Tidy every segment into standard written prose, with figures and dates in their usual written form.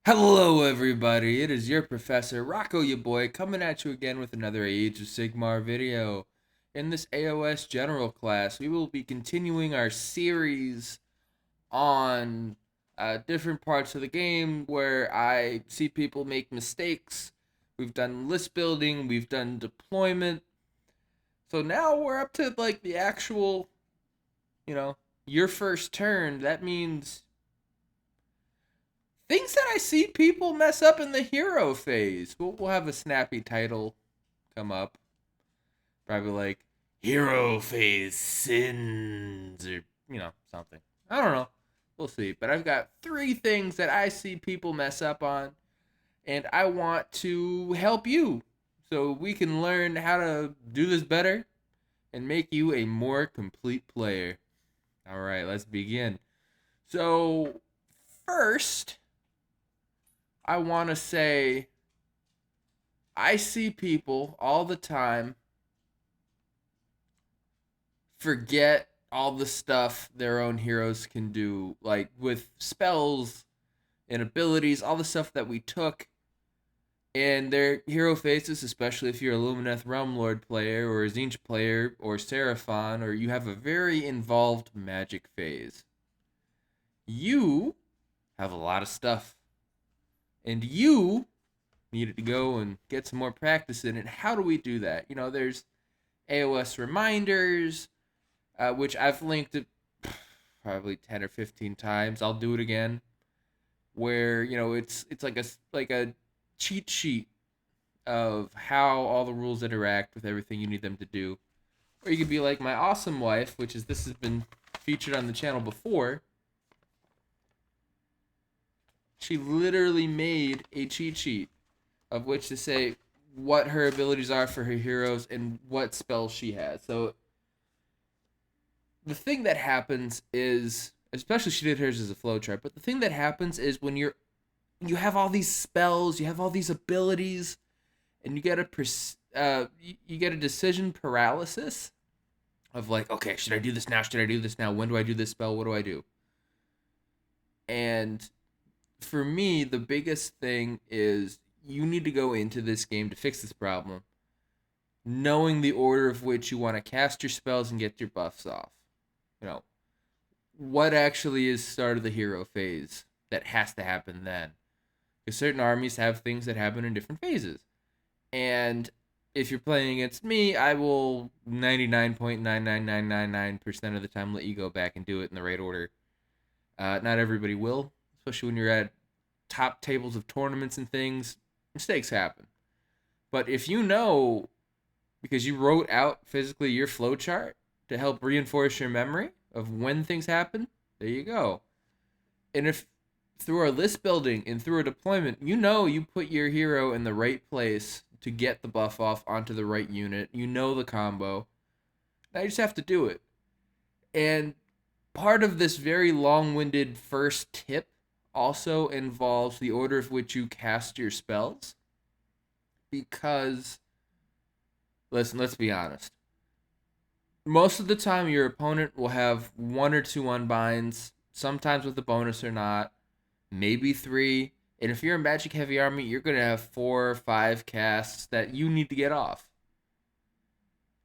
Hello, everybody. It is your Professor Rocco, your boy, coming at you again with another Age of Sigmar video. In this AoS General class, we will be continuing our series on different parts of the game where I see people make mistakes. We've done list building, we've done deployment. So now we're up to like the actual, you know, your first turn. That means things that I see people mess up in the hero phase. We'll have a snappy title come up. Probably like hero phase sins or, something. I don't know. We'll see. But I've got three things that I see people mess up on, and I want to help you so we can learn how to do this better and make you a more complete player. All right, let's begin. So, first, I want to say I see people all the time forget all the stuff their own heroes can do, like with spells and abilities, all the stuff that we took in their hero phases, especially if you're a Lumineth Realm Lord player or a Zinch player or Seraphon, or you have a very involved magic phase. You have a lot of stuff, and you needed to go and get some more practice in it. How do we do that? There's AoS reminders, which I've linked to probably 10 or 15 times. I'll do it again. Where it's like a cheat sheet of how all the rules interact with everything you need them to do. Or you could be like my awesome wife, which is this has been featured on the channel before. She literally made a cheat sheet of which to say what her abilities are for her heroes and what spells she has. So the thing that happens is, especially she did hers as a flowchart, but the thing that happens is when you have all these spells, you have all these abilities, and you get a decision paralysis of like, okay, should I do this now? Should I do this now? When do I do this spell? What do I do? And for me, the biggest thing is you need to go into this game to fix this problem, knowing the order of which you want to cast your spells and get your buffs off. You know, what actually is start of the hero phase that has to happen then. Because certain armies have things that happen in different phases. And if you're playing against me, I will 99.99999% of the time let you go back and do it in the right order. Not everybody will, especially when you're at top tables of tournaments and things. Mistakes happen. But if you know, because you wrote out physically your flowchart to help reinforce your memory of when things happen, there you go. And if through our list building and through a deployment, you put your hero in the right place to get the buff off onto the right unit. You know the combo. Now you just have to do it. And part of this very long-winded first tip also involves the order of which you cast your spells. Because, listen, let's be honest. Most of the time, your opponent will have one or two unbinds, sometimes with a bonus or not, maybe three. And if you're a magic heavy army, you're going to have 4 or 5 casts that you need to get off.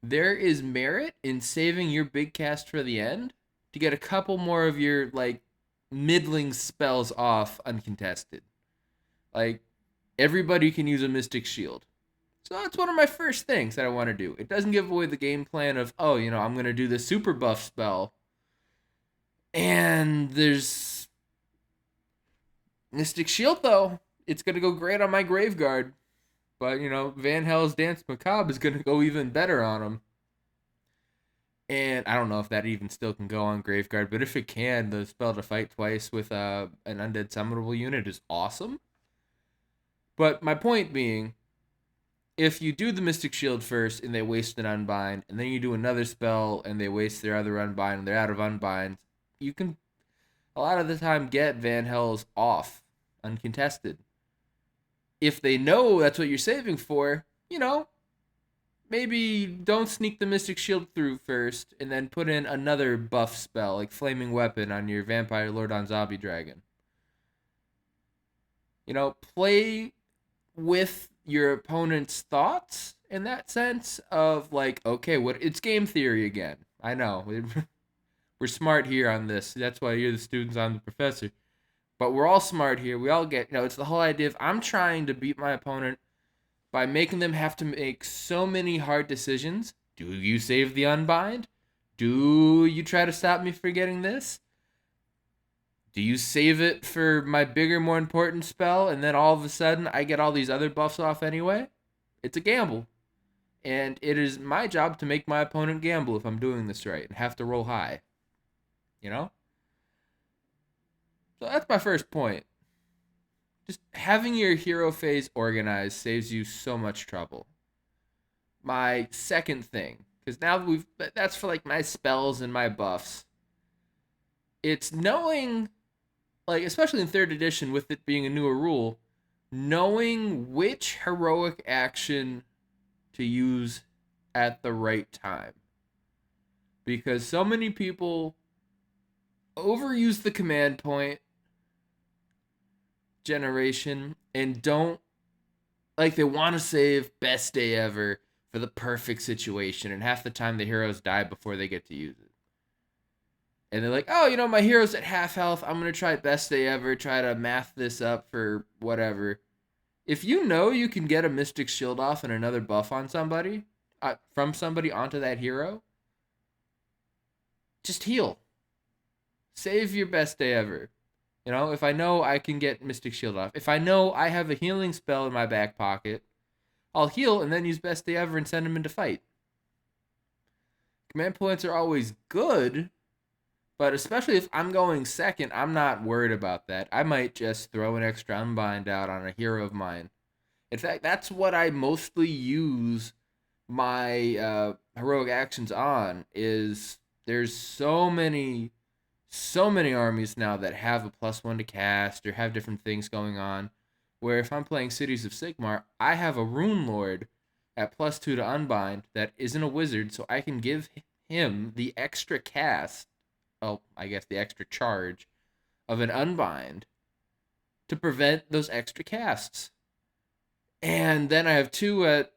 There is merit in saving your big cast for the end to get a couple more of your like middling spells off uncontested. Like everybody can use a mystic shield. So that's one of my first things that I want to do. It doesn't give away the game plan of, oh, I'm going to do the super buff spell. And there's Mystic Shield, though. It's going to go great on my Graveguard. But, Van Hell's Dance Macabre is going to go even better on him. And I don't know if that even still can go on Graveguard, but if it can, the spell to fight twice with an undead summonable unit is awesome. But my point being, if you do the Mystic Shield first and they waste an Unbind, and then you do another spell and they waste their other Unbind and they're out of Unbind, you can a lot of the time get Van Hell's off uncontested. If they know that's what you're saving for, maybe don't sneak the Mystic Shield through first and then put in another buff spell like Flaming Weapon on your Vampire Lord on Zombie Dragon. Play with your opponent's thoughts in that sense of like, okay, what it's game theory again. I know we're smart here on this. That's why you're the students, I'm the professor. But we're all smart here. We all get, it's the whole idea of I'm trying to beat my opponent by making them have to make so many hard decisions. Do you save the Unbind? Do you try to stop me from getting this? Do you save it for my bigger, more important spell, and then all of a sudden I get all these other buffs off anyway? It's a gamble. And it is my job to make my opponent gamble if I'm doing this right and have to roll high. You know? So that's my first point. Just having your hero phase organized saves you so much trouble. My second thing, because now that's for like my spells and my buffs. It's knowing, like, especially in third edition with it being a newer rule, knowing which heroic action to use at the right time. Because so many people overuse the command point generation and don't, like, they want to save best day ever for the perfect situation, and half the time the heroes die before they get to use it. And they're like, oh, my hero's at half health, I'm going to try best day ever, try to math this up for whatever. If you know you can get a Mystic Shield off and another buff on somebody, from somebody onto that hero, just heal. Save your best day ever. If I know I can get Mystic Shield off, if I know I have a healing spell in my back pocket, I'll heal and then use best day ever and send him into fight. Command points are always good, but especially if I'm going second, I'm not worried about that. I might just throw an extra Unbind out on a hero of mine. In fact, that's what I mostly use my heroic actions on. Is there's so many armies now that have a +1 to cast or have different things going on, where if I'm playing Cities of Sigmar, I have a Rune Lord at +2 to Unbind that isn't a wizard, so I can give him the extra cast, I guess the extra charge of an Unbind to prevent those extra casts. And then I have 2 at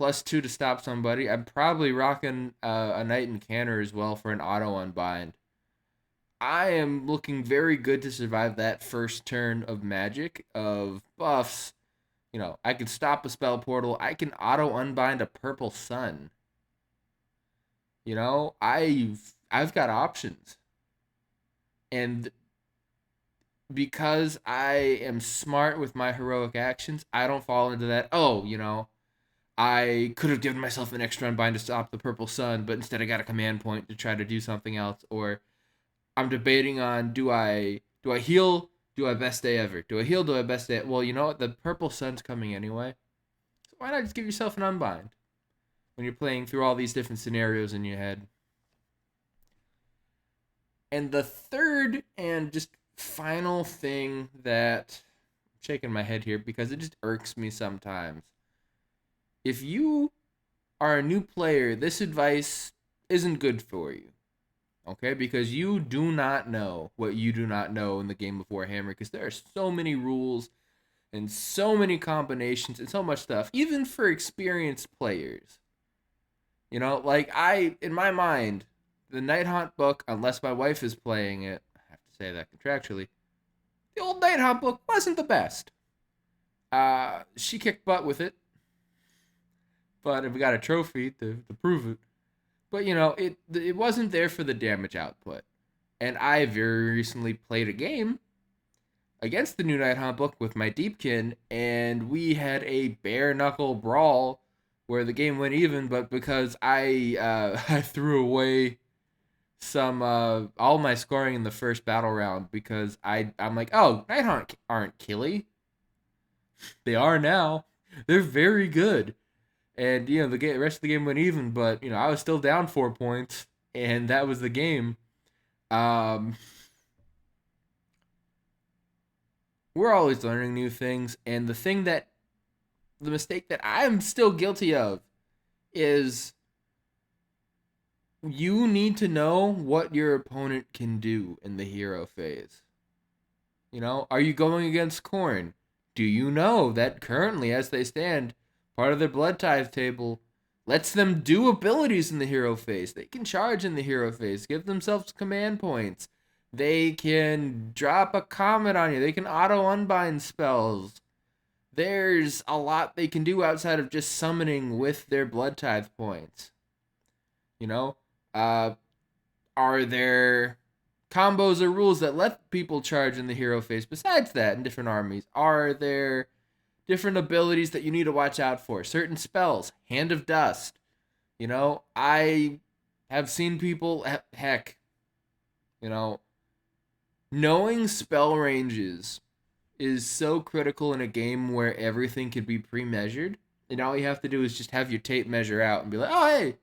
+2 to stop somebody. I'm probably rocking a Knight and Canner as well for an auto Unbind. I am looking very good to survive that first turn of magic, of buffs. I can stop a spell portal. I can auto Unbind a Purple Sun. I've got options. And because I am smart with my heroic actions, I don't fall into that, I could have given myself an extra Unbind to stop the Purple Sun, but instead I got a command point to try to do something else. Or I'm debating on, do I heal? Do I best day ever? Do I heal? Do I best day? Well, you know what? The Purple Sun's coming anyway. So why not just give yourself an Unbind when you're playing through all these different scenarios in your head? And the third and just final thing that I'm shaking my head here because it just irks me sometimes. If you are a new player, this advice isn't good for you. Okay, because you do not know what you do not know in the game of Warhammer, because there are so many rules and so many combinations and so much stuff, even for experienced players. In my mind, the Nighthawk book, unless my wife is playing it, I have to say that contractually, the old Nighthawk book wasn't the best. She kicked butt with it, but we got a trophy to prove it. But, it wasn't there for the damage output. And I very recently played a game against the new Nighthawk book with my Deepkin, and we had a bare-knuckle brawl where the game went even, but because I I threw away some all my scoring in the first battle round because I'm like, oh, Nighthawk aren't killy. They are now. They're very good. And, the rest of the game went even, but, I was still down 4 points, and that was the game. We're always learning new things, and the mistake that I'm still guilty of is you need to know what your opponent can do in the hero phase. You know, are you going against Corn? Do you know that currently, as they stand, part of their blood tithe table lets them do abilities in the hero phase? They can charge in the hero phase, give themselves command points. They can drop a comet on you. They can auto unbind spells. There's a lot they can do outside of just summoning with their blood tithe points. You know, uh, are there combos or rules that let people charge in the hero phase besides that in different armies? Are there different abilities that you need to watch out for? Certain spells, Hand of Dust. You know, I have seen people, heck, you know, knowing spell ranges is so critical in a game where everything could be pre-measured. And all you have to do is just have your tape measure out and be like, oh, hey,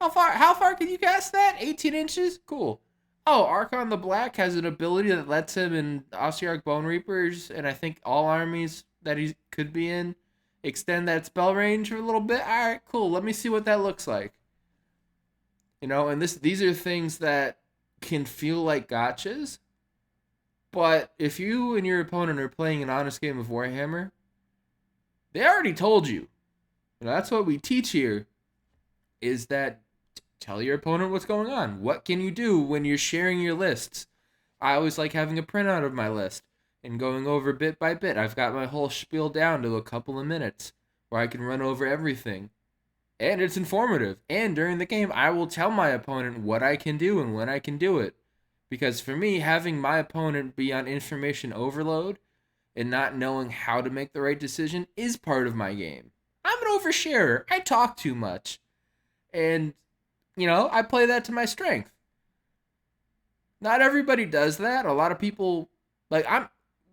how far can you cast that? 18 inches? Cool. Oh, Archon the Black has an ability that lets him in Ossiarch Bone Reapers, and I think all armies that he could be in extend that spell range for a little bit. Alright, cool. Let me see what that looks like. You know, and these are things that can feel like gotchas, but if you and your opponent are playing an honest game of Warhammer, they already told you. You know, that's what we teach here, is that tell your opponent what's going on. What can you do when you're sharing your lists? I always like having a printout of my list and going over bit by bit. I've got my whole spiel down to a couple of minutes where I can run over everything. And it's informative. And during the game, I will tell my opponent what I can do and when I can do it. Because for me, having my opponent be on information overload and not knowing how to make the right decision is part of my game. I'm an oversharer. I talk too much. And, you know, I play that to my strength. Not everybody does that. A lot of people, like,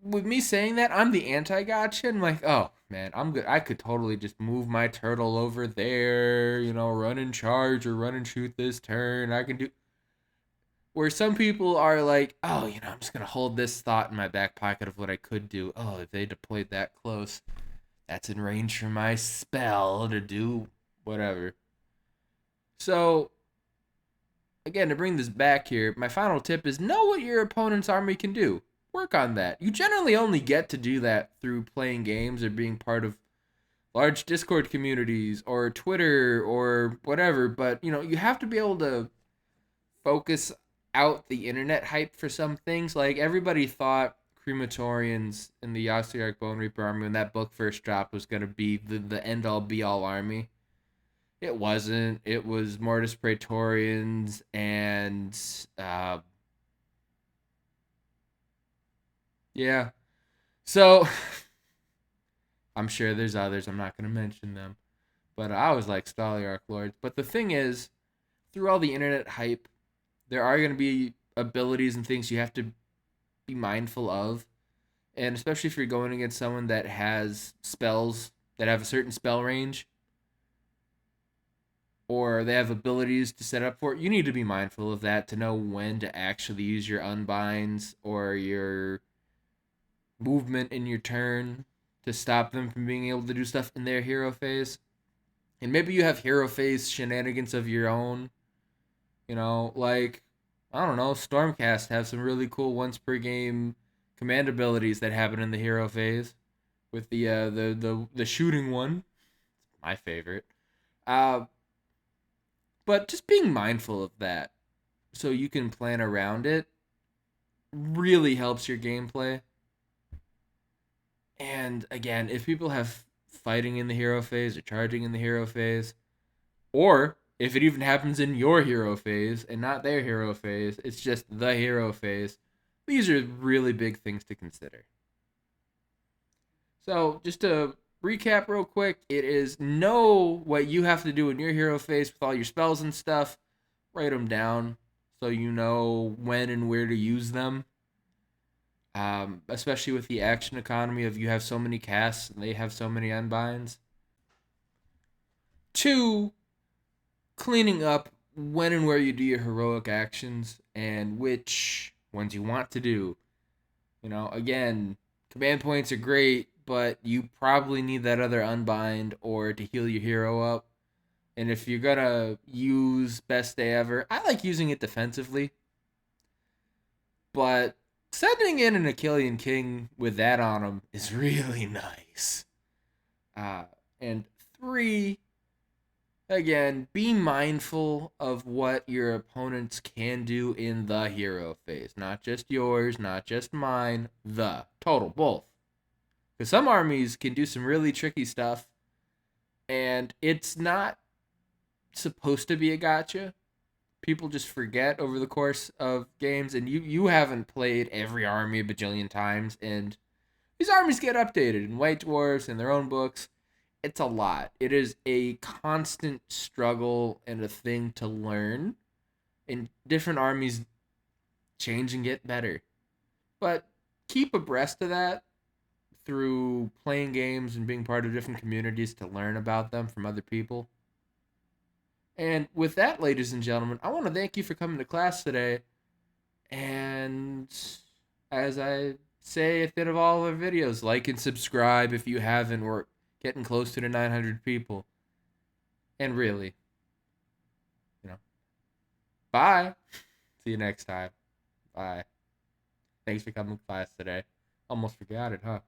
with me saying that, I'm the anti-gotcha. I'm like, oh, man, I'm good. I could totally just move my turtle over there, you know, run and charge or run and shoot this turn. I can do. Where some people are like, oh, you know, I'm just going to hold this thought in my back pocket of what I could do. Oh, if they deployed that close, that's in range for my spell to do whatever. So, again, to bring this back here, my final tip is know what your opponent's army can do. Work on that. You generally only get to do that through playing games or being part of large Discord communities or Twitter or whatever, but you know, you have to be able to focus out the internet hype for some things. Like everybody thought Crematorians in the Yasiark Bone Reaper army when that book first dropped was going to be the end all be all army. It wasn't. It was Mortis Praetorians and yeah. So I'm sure there's others. I'm not going to mention them, but I always like Staliarch Lords. But the thing is, through all the internet hype, there are going to be abilities and things you have to be mindful of, and especially if you're going against someone that has spells that have a certain spell range or they have abilities to set up for it, you need to be mindful of that to know when to actually use your unbinds or your movement in your turn to stop them from being able to do stuff in their hero phase. And maybe you have hero phase shenanigans of your own. You know, like, I don't know, Stormcast have some really cool once per game command abilities that happen in the hero phase with the shooting one, my favorite. Uh, but just being mindful of that so you can plan around it really helps your gameplay. And again, if people have fighting in the hero phase or charging in the hero phase, or if it even happens in your hero phase and not their hero phase, it's just the hero phase, these are really big things to consider. So, just to recap real quick, it is know what you have to do in your hero phase with all your spells and stuff. Write them down so you know when and where to use them. Especially with the action economy of you have so many casts and they have so many unbinds. 2, cleaning up when and where you do your heroic actions and which ones you want to do. You know, again, command points are great, but you probably need that other unbind or to heal your hero up. And if you're gonna use best day ever, I like using it defensively. But Sending in an Achillean king with that on him is really nice. And 3, again, be mindful of what your opponents can do in the hero phase. Not just yours, not just mine, the total, both. Because some armies can do some really tricky stuff, and it's not supposed to be a gotcha. People just forget over the course of games, and you haven't played every army a bajillion times, and these armies get updated in White Dwarfs and their own books. It's a lot. It is a constant struggle and a thing to learn, and different armies change and get better. But keep abreast of that through playing games and being part of different communities to learn about them from other people. And with that, ladies and gentlemen, I want to thank you for coming to class today. And as I say at the end of all of our videos, like and subscribe if you haven't. We're getting close to the 900 people. And really, you know, bye. See you next time. Bye. Thanks for coming to class today. Almost forgot it, huh?